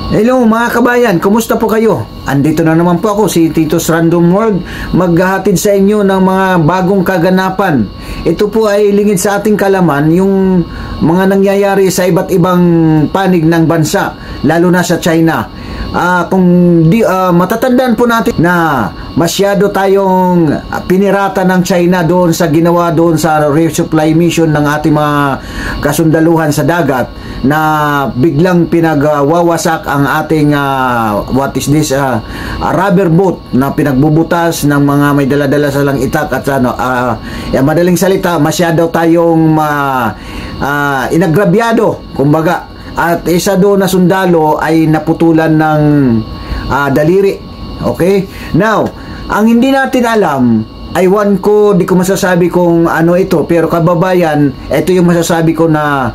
Hello mga kabayan, kumusta po kayo? Andito na naman po ako, si Tito's Random World, maghahatid sa inyo ng mga bagong kaganapan. Ito po ay lingid sa ating kalaman, yung mga nangyayari sa iba't ibang panig ng bansa, lalo na sa China. Matatandaan po natin na masyado tayong pinirata ng China doon sa ginawa doon sa resupply mission ng ating mga kasundaluhan sa dagat, na biglang pinagwawasak ang ating rubber boat na pinagbubutas ng mga may dala-dala sa lang itak at madaling salita, masyado tayong inagrabyado kumbaga. At isa doon na sundalo ay naputulan ng daliri. Okay? Now, ang hindi natin alam, di ko masasabi kung ano ito, pero kababayan, ito yung masasabi ko na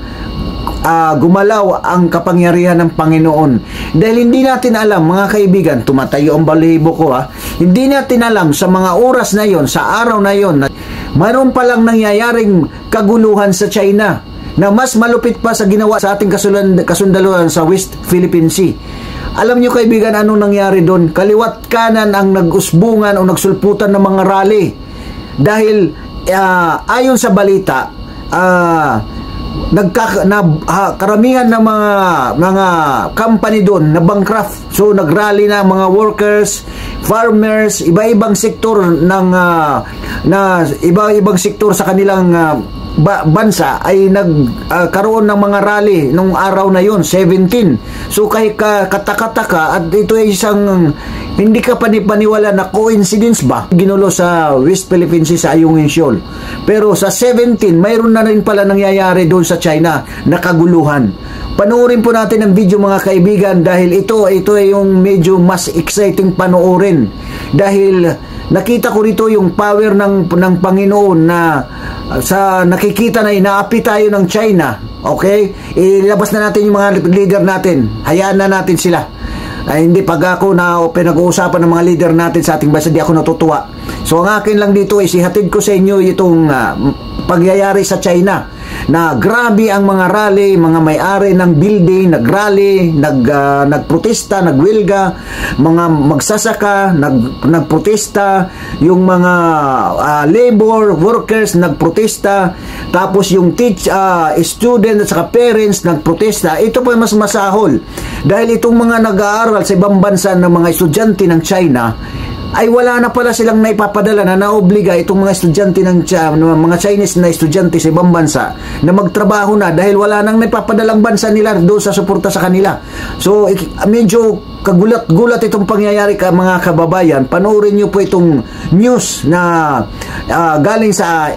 gumalaw ang kapangyarihan ng Panginoon. Dahil hindi natin alam, mga kaibigan, tumatayo ang balibo ko hindi natin alam sa mga oras na yon, sa araw na yon, mayroon palang nangyayaring kaguluhan sa China na mas malupit pa sa ginawa sa ating kasundaluhan sa West Philippine Sea. Alam nyo kaibigan, anong nangyari doon? Kaliwat kanan ang nag-usbungan o nagsulputan ng mga rally. Dahil ayon sa balita, karamihan ng mga company doon na bankrupt. So nagrally na mga workers, farmers, iba-ibang sektor iba-ibang sektor sa kanilang bansa ay nagkaroon ng mga rally nung araw na yun, 17. So kahit kataka-taka, at ito ay isang hindi ka panipaniwala na coincidence ba ginulo sa West Philippine Sea sa Ayungin Shoal. Pero sa 17, mayroon na rin pala nangyayari doon sa China na kaguluhan. Panoorin po natin ang video mga kaibigan, dahil ito ay yung medyo mas exciting panoorin, dahil nakita ko rito yung power ng Panginoon na sa nakikita na inaapi tayo ng China. Okay? Ilabas na natin yung mga leader natin. Hayaan na natin sila. Hindi pag ako na pinag-uusapan ng mga leader natin sa ating bansa, di ako natutuwa. So ang akin lang dito is ihatid ko sa inyo itong pagyayari sa China, na grabe ang mga rally, mga may-ari ng building nagrally, nagprotesta, nagwilga, mga magsasaka nagprotesta, yung mga labor workers nagprotesta, tapos yung student at saka parents nagprotesta. Ito po ay mas masahol, dahil itong mga nag-aaral sa ibang bansa ng mga estudyante ng China ay wala na pala silang naipapadala, na naobliga itong mga estudyante mga Chinese na estudyante sa ibang bansa na magtrabaho na, dahil wala nang naipapadalang bansa nila doon sa suporta sa kanila. So medyo kagulat-gulat itong pangyayari mga kababayan. Panoorin nyo po itong news na galing sa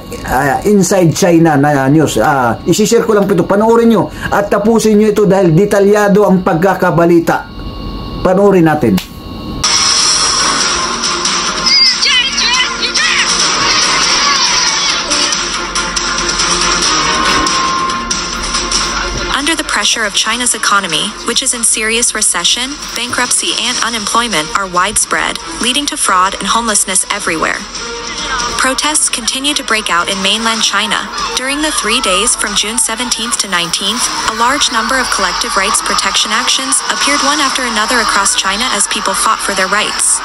Inside China na news. Isishare ko lang po ito, panoorin nyo at tapusin nyo ito, dahil detalyado ang pagkakabalita. Panoorin natin. Pressure of China's economy, which is in serious recession, bankruptcy and unemployment are widespread, leading to fraud and homelessness everywhere. Protests continue to break out in mainland China. During the 3 days from June 17th to 19th, a large number of collective rights protection actions appeared one after another across China as people fought for their rights.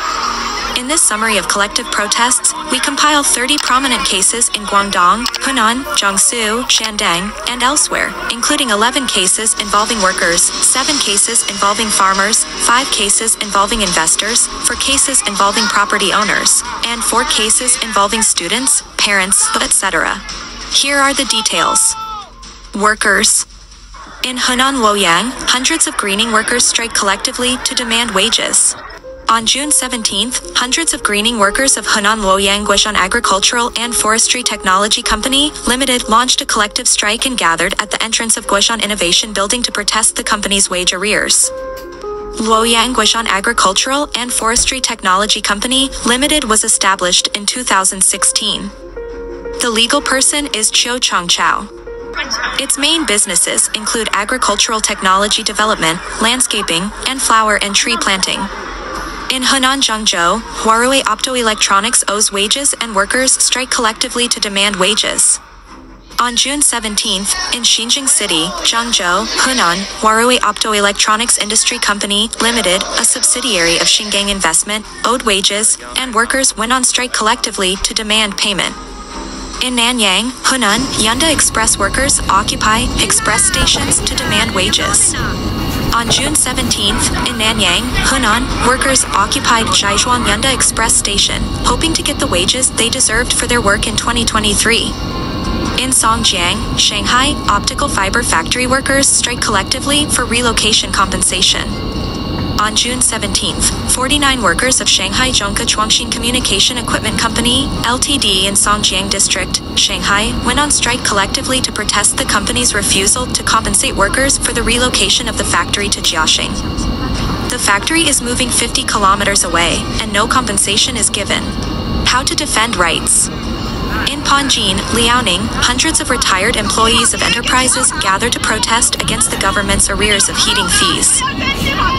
In this summary of collective protests, we compile 30 prominent cases in Guangdong, Hunan, Jiangsu, Shandong, and elsewhere, including 11 cases involving workers, 7 cases involving farmers, 5 cases involving investors, 4 cases involving property owners, and 4 cases involving students, parents, etc. Here are the details. Workers. In Hunan Luoyang, hundreds of greening workers strike collectively to demand wages. On June 17th, hundreds of greening workers of Hunan Luoyang Guishan Agricultural and Forestry Technology Company Limited launched a collective strike and gathered at the entrance of Guishan Innovation Building to protest the company's wage arrears. Luoyang Guishan Agricultural and Forestry Technology Company Limited was established in 2016. The legal person is Chiu Chong Chao. Its main businesses include agricultural technology development, landscaping, and flower and tree planting. In Hunan Zhengzhou, Huawei Optoelectronics owes wages and workers strike collectively to demand wages. On June 17th, in Xinjiang City, Zhengzhou, Hunan, Huawei Optoelectronics Industry Company, Limited, a subsidiary of Xinjiang Investment, owed wages, and workers went on strike collectively to demand payment. In Nanyang, Hunan, Yunda Express workers occupy express stations to demand wages. On June 17th, in Nanyang, Hunan, workers occupied Zhaizhuang Yunda Express Station, hoping to get the wages they deserved for their work in 2023. In Songjiang, Shanghai, optical fiber factory workers strike collectively for relocation compensation. On June 17th, 49 workers of Shanghai Zhongke Chuangxin Communication Equipment Company, Ltd. in Songjiang District, Shanghai, went on strike collectively to protest the company's refusal to compensate workers for the relocation of the factory to Jiaxing. The factory is moving 50 kilometers away, and no compensation is given. How to defend rights. In Panjin, Liaoning, hundreds of retired employees of enterprises gathered to protest against the government's arrears of heating fees.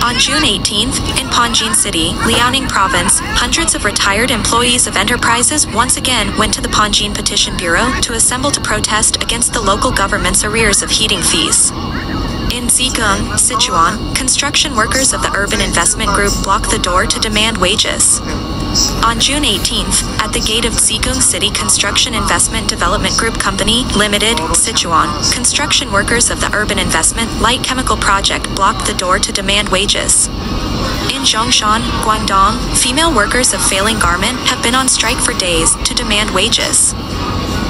On June 18th, in Panjin City, Liaoning Province, hundreds of retired employees of enterprises once again went to the Panjin Petition Bureau to assemble to protest against the local government's arrears of heating fees. In Zhejiang, Sichuan, construction workers of the Urban Investment Group blocked the door to demand wages. On June 18th, at the gate of Zhejiang City Construction Investment Development Group Company, Limited, Sichuan, construction workers of the Urban Investment Light Chemical Project blocked the door to demand wages. In Zhongshan, Guangdong, female workers of Failing Garment have been on strike for days to demand wages.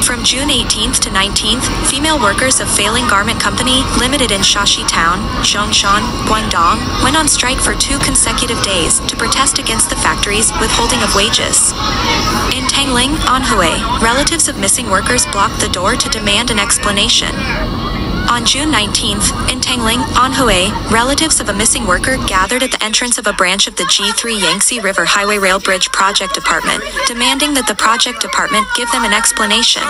From June 18th to 19th, female workers of Failing Garment Company, Limited in Shashi Town, Zhongshan, Guangdong, went on strike for 2 consecutive days to protest against the factory's withholding of wages. In Tangling, Anhui, relatives of missing workers blocked the door to demand an explanation. On June 19th, in Tangling, Anhui, relatives of a missing worker gathered at the entrance of a branch of the G3 Yangtze River Highway Rail Bridge Project Department, demanding that the project department give them an explanation.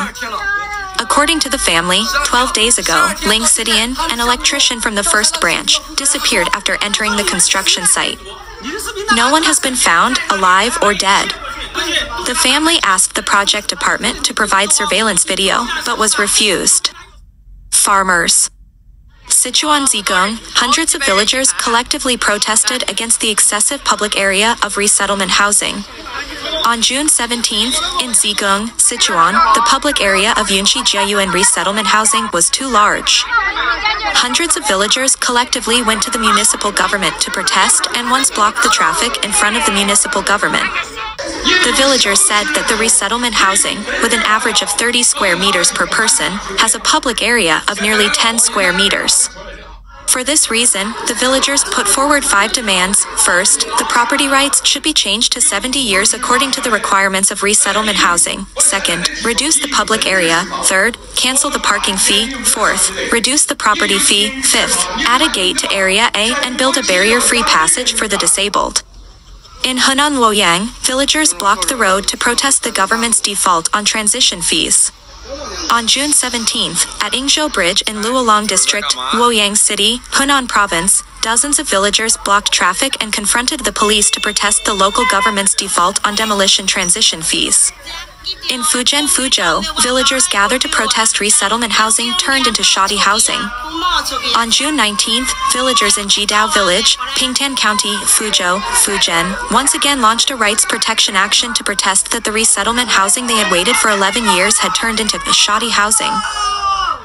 According to the family, 12 days ago, Ling Sidian, an electrician from the first branch, disappeared after entering the construction site. No one has been found, alive or dead. The family asked the project department to provide surveillance video, but was refused. Farmers. Sichuan Zhejiang, hundreds of villagers collectively protested against the excessive public area of resettlement housing. On June 17th, in Zhejiang, Sichuan, the public area of Yunxi Jiayuan resettlement housing was too large. Hundreds of villagers collectively went to the municipal government to protest and once blocked the traffic in front of the municipal government. The villagers said that the resettlement housing, with an average of 30 square meters per person, has a public area of nearly 10 square meters. For this reason, the villagers put forward 5 demands. First, the property rights should be changed to 70 years according to the requirements of resettlement housing. Second, reduce the public area. Third, cancel the parking fee. Fourth, reduce the property fee. Fifth, add a gate to Area A and build a barrier-free passage for the disabled. In Hunan Luoyang, villagers blocked the road to protest the government's default on transition fees. On June 17th, at Yingzhou Bridge in Luolang District, Luoyang City, Hunan Province, dozens of villagers blocked traffic and confronted the police to protest the local government's default on demolition transition fees. In Fujian Fuzhou, villagers gathered to protest resettlement housing turned into shoddy housing. On June 19th, villagers in Jidao Village, Pingtan County, Fuzhou, Fujian, once again launched a rights protection action to protest that the resettlement housing they had waited for 11 years had turned into shoddy housing.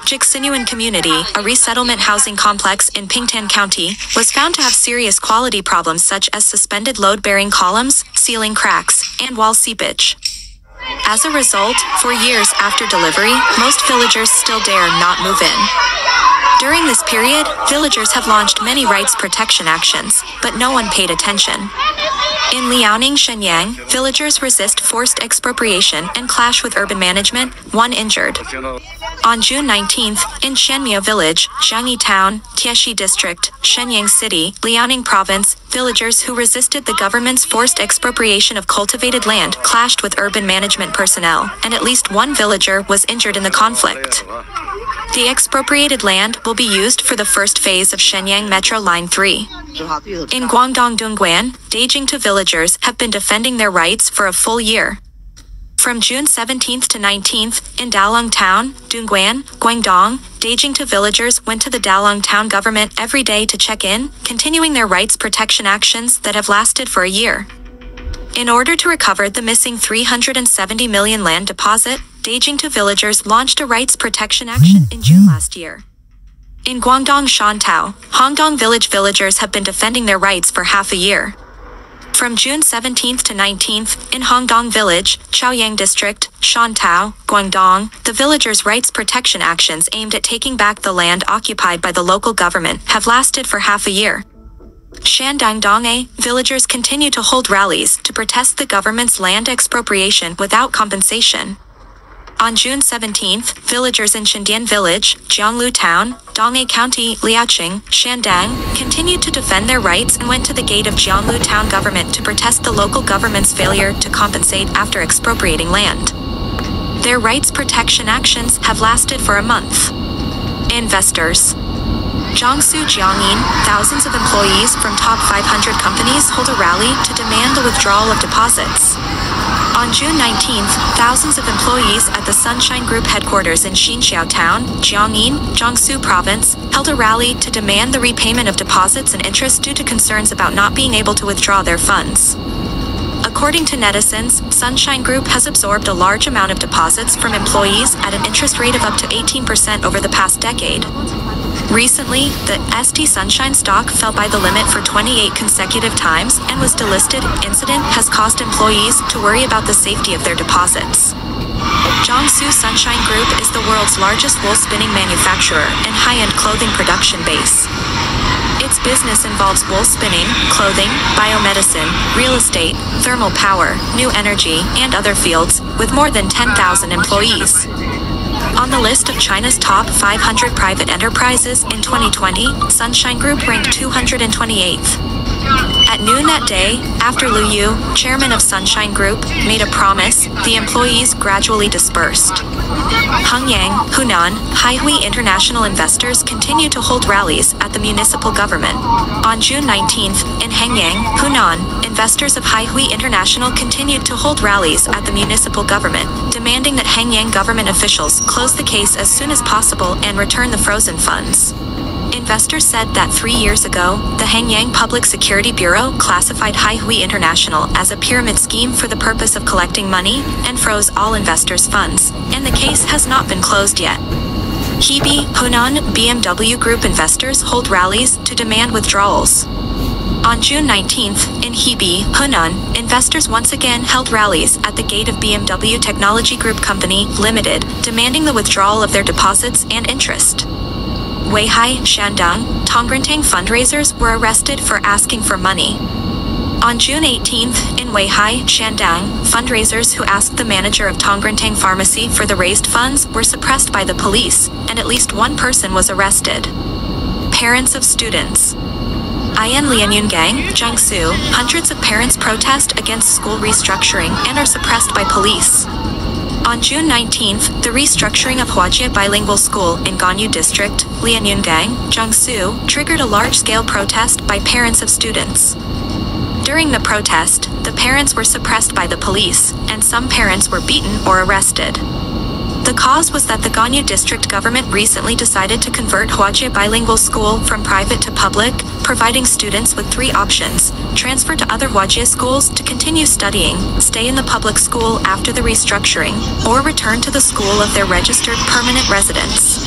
Jixinuan Community, a resettlement housing complex in Pingtan County, was found to have serious quality problems such as suspended load-bearing columns, ceiling cracks, and wall seepage. As a result, for years after delivery, most villagers still dare not move in. During this period, villagers have launched many rights protection actions, but no one paid attention. In Liaoning, Shenyang, villagers resist forced expropriation and clash with urban management, 1 injured. On June 19th, in Shenmiao Village, Jiangyi Town, Tieshi District, Shenyang City, Liaoning Province, villagers who resisted the government's forced expropriation of cultivated land clashed with urban management personnel, and at least 1 villager was injured in the conflict. The expropriated land will be used for the first phase of Shenyang Metro Line 3. In Guangdong Dongguan, Beijing villagers have been defending their rights for a full year. From June 17th to 19th, in Dalong Town, Dongguan, Guangdong, Daejingta villagers went to the Dalong Town government every day to check in, continuing their rights protection actions that have lasted for a year. In order to recover the missing 370 million land deposit, Daejingta villagers launched a rights protection action in June last year. In Guangdong Shantao, Hongdong village villagers have been defending their rights for half a year. From June 17th to 19th, in Hongdong Village, Chaoyang District, Shantao, Guangdong, the villagers' rights protection actions aimed at taking back the land occupied by the local government have lasted for half a year. Shandang Dongye, villagers continue to hold rallies to protest the government's land expropriation without compensation. On June 17th, villagers in Shandian Village, Jianglu Town, Dongye County, Liaoqing, Shandang, continued to defend their rights and went to the gate of Jianglu Town government to protest the local government's failure to compensate after expropriating land. Their rights protection actions have lasted for a month. Investors. Jiangsu Jiangyin, thousands of employees from top 500 companies hold a rally to demand the withdrawal of deposits. On June 19th, thousands of employees at the Sunshine Group headquarters in Xinxiao Town, Jiangyin, Jiangsu Province, held a rally to demand the repayment of deposits and interest due to concerns about not being able to withdraw their funds. According to netizens, Sunshine Group has absorbed a large amount of deposits from employees at an interest rate of up to 18% over the past decade. Recently, the ST Sunshine stock fell by the limit for 28 consecutive times and was delisted. Incident has caused employees to worry about the safety of their deposits. Jiangsu Sunshine Group is the world's largest wool spinning manufacturer and high-end clothing production base. Its business involves wool spinning, clothing, biomedicine, real estate, thermal power, new energy, and other fields, with more than 10,000 employees. On the list of China's top 500 private enterprises in 2020, Sunshine Group ranked 228th. At noon that day, after Liu Yu, chairman of Sunshine Group, made a promise, the employees gradually dispersed. Hengyang, Hunan, Haihui international investors continue to hold rallies at the municipal government. On June 19th, in Hengyang, Hunan, investors of Haihui International continued to hold rallies at the municipal government, demanding that Hengyang government officials close the case as soon as possible and return the frozen funds. Investors said that 3 years ago, the Hengyang Public Security Bureau classified Haihui International as a pyramid scheme for the purpose of collecting money and froze all investors' funds, and the case has not been closed yet. Hebei, Hunan, BMW Group investors hold rallies to demand withdrawals. On June 19th, in Hebei, Hunan, investors once again held rallies at the gate of BMW Technology Group Company, Limited, demanding the withdrawal of their deposits and interest. Weihai, Shandong, Tonggrentang fundraisers were arrested for asking for money. On June 18th, in Weihai, Shandong, fundraisers who asked the manager of Tonggrentang Pharmacy for the raised funds were suppressed by the police, and at least one person was arrested. Parents of students. In Lianyungang, Jiangsu, hundreds of parents protest against school restructuring and are suppressed by police. On June 19th, the restructuring of Huajie Bilingual School in Ganyu District, Lianyungang, Jiangsu, triggered a large-scale protest by parents of students. During the protest, the parents were suppressed by the police, and some parents were beaten or arrested. The cause was that the Ganyu District government recently decided to convert Huajie Bilingual School from private to public, providing students with 3 options: transfer to other Huajie schools to continue studying, stay in the public school after the restructuring, or return to the school of their registered permanent residence.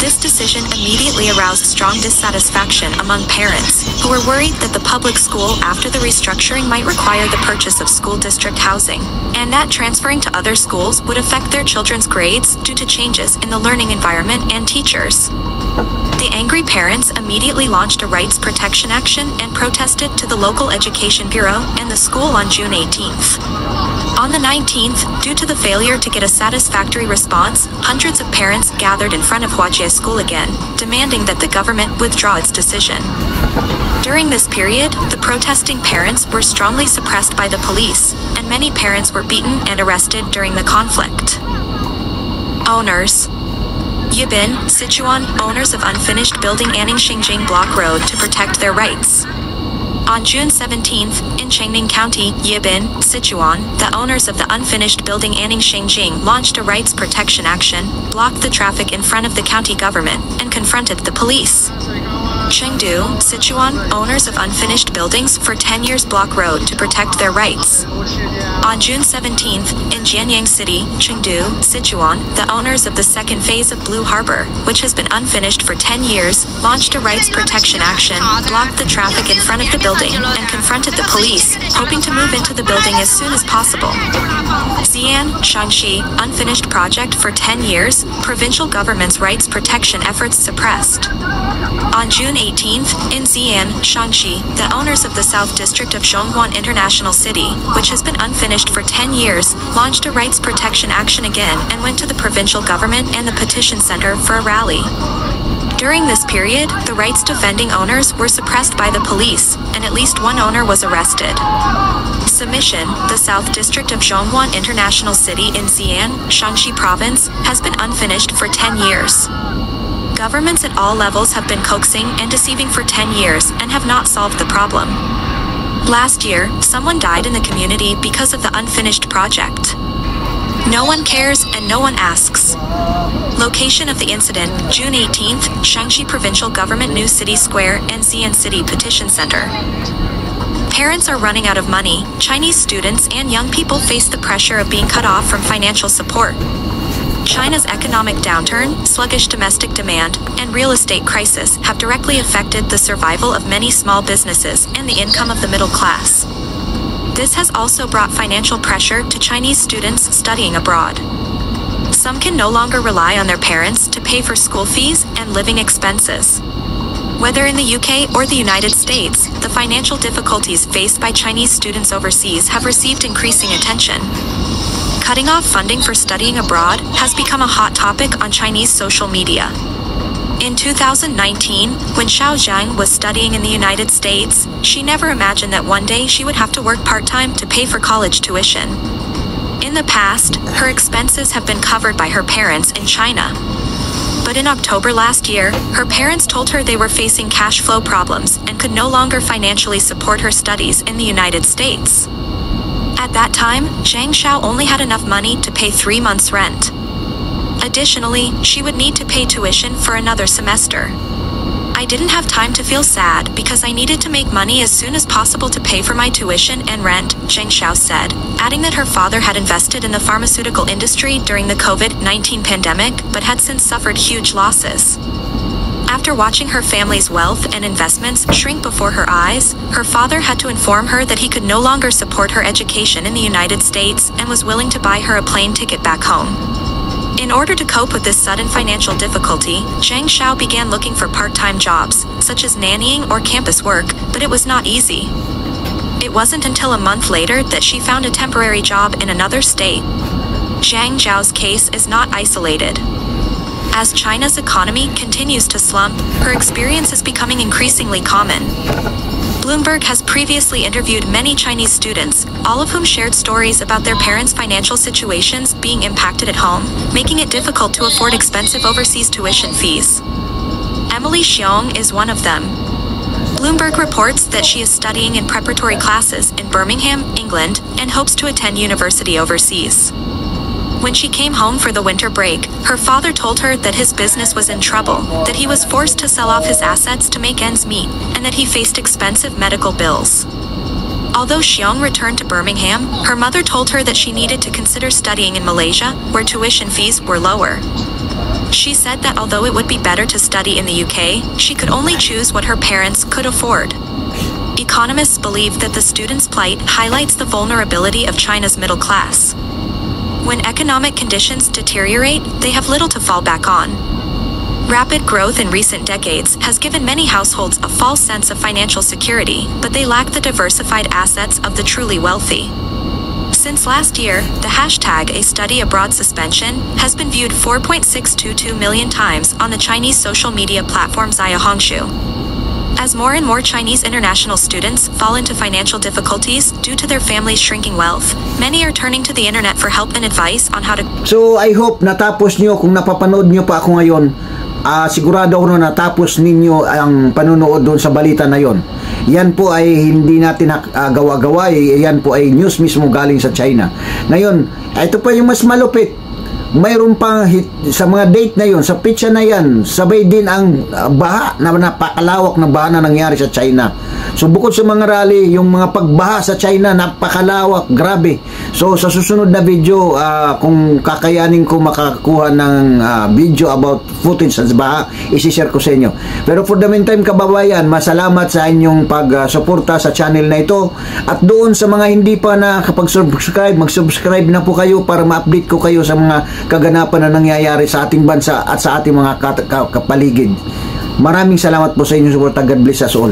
This decision immediately aroused strong dissatisfaction among parents, who were worried that the public school after the restructuring might require the purchase of school district housing, and that transferring to other schools would affect their children's grades due to changes in the learning environment and teachers. The angry parents immediately launched a rights protection action and protested to the local education bureau and the school on June 18th. On the 19th, due to the failure to get a satisfactory response, hundreds of parents gathered in front of Huajie School again, demanding that the government withdraw its decision. During this period, the protesting parents were strongly suppressed by the police, and many parents were beaten and arrested during the conflict. Owners. Yibin, Sichuan, owners of unfinished building Anning Xingjing Block Road to protect their rights. On June 17th, in Chengning County, Yibin, Sichuan, the owners of the unfinished building Anning Shengjing launched a rights protection action, blocked the traffic in front of the county government, and confronted the police. Chengdu, Sichuan, owners of unfinished buildings for 10 years block road to protect their rights. On June 17th, in Jianyang City, Chengdu, Sichuan, the owners of the second phase of Blue Harbor, which has been unfinished for 10 years, launched a rights protection action, blocked the traffic in front of the building, and confronted the police, hoping to move into the building as soon as possible. Xi'an, Shaanxi, unfinished project for 10 years, provincial government's rights protection efforts suppressed. On June 18th, in Xi'an, Shaanxi, the owners of the South District of Zhongguan International City, which has been unfinished for 10 years, launched a rights protection action again and went to the provincial government and the petition center for a rally. During this period, the rights defending owners were suppressed by the police, and at least one owner was arrested. Submission: the South District of Zhongguan International City in Xi'an, Shaanxi Province, has been unfinished for 10 years. Governments at all levels have been coaxing and deceiving for 10 years and have not solved the problem. Last year, someone died in the community because of the unfinished project. No one cares and no one asks. Location of the incident, June 18th, Shaanxi Provincial Government New City Square and Xi'an City Petition Center. Parents are running out of money. Chinese students and young people face the pressure of being cut off from financial support. China's economic downturn, sluggish domestic demand, and real estate crisis have directly affected the survival of many small businesses and the income of the middle class. This has also brought financial pressure to Chinese students studying abroad. Some can no longer rely on their parents to pay for school fees and living expenses. Whether in the UK or the United States, the financial difficulties faced by Chinese students overseas have received increasing attention. Cutting off funding for studying abroad has become a hot topic on Chinese social media. In 2019, when Xiao Zhang was studying in the United States, she never imagined that one day she would have to work part-time to pay for college tuition. In the past, her expenses have been covered by her parents in China. But in October last year, her parents told her they were facing cash flow problems and could no longer financially support her studies in the United States. At that time, Zhang Xiao only had enough money to pay 3 months' rent. Additionally, she would need to pay tuition for another semester. I didn't have time to feel sad because I needed to make money as soon as possible to pay for my tuition and rent, Zhang Xiao said, adding that her father had invested in the pharmaceutical industry during the COVID-19 pandemic but had since suffered huge losses. After watching her family's wealth and investments shrink before her eyes, her father had to inform her that he could no longer support her education in the United States and was willing to buy her a plane ticket back home. In order to cope with this sudden financial difficulty, Zhang Xiao began looking for part-time jobs, such as nannying or campus work, but it was not easy. It wasn't until a month later that she found a temporary job in another state. Zhang Zhao's case is not isolated. As China's economy continues to slump, her experience is becoming increasingly common. Bloomberg has previously interviewed many Chinese students, all of whom shared stories about their parents' financial situations being impacted at home, making it difficult to afford expensive overseas tuition fees. Emily Xiong is one of them. Bloomberg reports that she is studying in preparatory classes in Birmingham, England, and hopes to attend university overseas. When she came home for the winter break, her father told her that his business was in trouble, that he was forced to sell off his assets to make ends meet, and that he faced expensive medical bills. Although Xiong returned to Birmingham, her mother told her that she needed to consider studying in Malaysia, where tuition fees were lower. She said that although it would be better to study in the UK, she could only choose what her parents could afford. Economists believe that the student's plight highlights the vulnerability of China's middle class. When economic conditions deteriorate, they have little to fall back on. Rapid growth in recent decades has given many households a false sense of financial security, but they lack the diversified assets of the truly wealthy. Since last year, the hashtag #A Study Abroad suspension has been viewed 4.622 million times on the Chinese social media platform Xiaohongshu. As more and more Chinese international students fall into financial difficulties due to their family's shrinking wealth, many are turning to the internet for help and advice on how to... So I hope natapos nyo, kung napapanood nyo pa ako ngayon, sigurado ako na natapos ninyo ang panonood doon sa balita na yon. Yan po ay hindi natin gawa-gawa, yan po ay news mismo galing sa China. Ngayon, ito pa yung mas malupit. Mayroon pang sa mga date na yon, sa pitsa na yan, sabay din ang baha na napakalawak na baha na nangyari sa China. So bukod sa mga rally, yung mga pagbaha sa China napakalawak, grabe. So sa susunod na video, kung kakayanin ko makakuha ng video about footage sa baha, isi-share ko sa inyo. Pero for the meantime, kababayan, masalamat sa inyong pag-suporta sa channel na ito. At doon sa mga hindi pa nakapag-subscribe, mag-subscribe na po kayo para ma-update ko kayo sa mga kaganapan na nangyayari sa ating bansa at sa ating mga kapaligid. Maraming salamat po sa inyong suporta. God bless us all.